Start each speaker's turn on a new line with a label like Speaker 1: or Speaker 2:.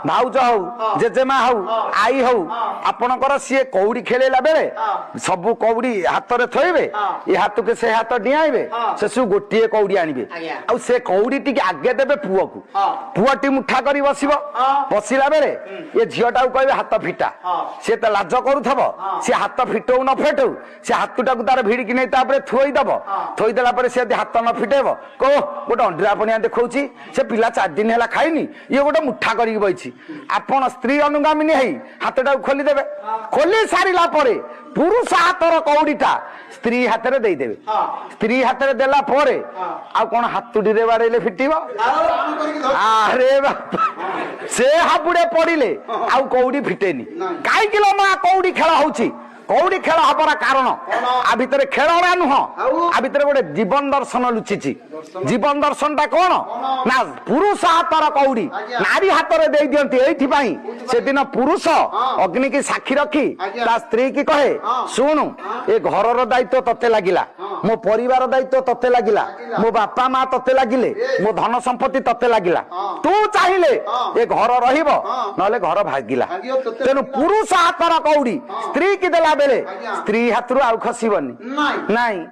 Speaker 1: भाउज हौ जेजेमा हौ आई हौ आपणकर सी कौड़ी खेलेला बेले सबू कौड़ी हाथ में थोइबे ये हाथ के से हाथ डिआइबे से सब गोटे कौड़ी आनिबे आ से कौड़ी टिके आगे देबे पुओ को पुओटी मुठा करी बसिबो बसिला बेले ये झियोटा कहबे हाथ फिटा से त लाज करूथब से हाथ फिटौ न फेटौ से हाथटा को तार भिड़ी कि नै तापरे थोई दबो थोई देला परे से हाथ न फिटेबो को गोटे अंडा पणिया देखौची से पिला 4 दिन हैला खाइनी ये गोटे मुठा करी बइछि आपण स्त्री अनुगामिनी हई हाथटा खोली देबे खोली सारिला परे पुरुष हाथर कौड़ीटा स्त्री हाथ में देदेवे स्त्री हाथ में देला परे आ कोन हाथुडी रे बारेले फिटिबो अरे बापा से हापुडे पड़िले आउ कौड़ी फिटेनी काई किलो मा कौड़ी खेला होउची कौड़ी खेल हबार कारण आ भितर खेलना नुह आ भितर गोटे जीवन दर्शन लुचिची जीवन दर्शन टा कौन ना पुरुष हाथर कौड़ी नारी हाथ में दे दियंती एथि पई से दिन पुरुष अग्नि की साक्षी रखी ता स्त्री की कहे सुनु ए घरर दायित्व तते लागिला मो परिवार दायित्व तते लागिला मो बापा माँ तते लागिले मो धन संपत्ति तते लागिला तू चाहिए ए घर रहिबो नले घर भागिला तेनु पुरुष हाथर कौड़ी स्त्री की देला बेले स्त्री हाथरू आउ खसिबनी नाही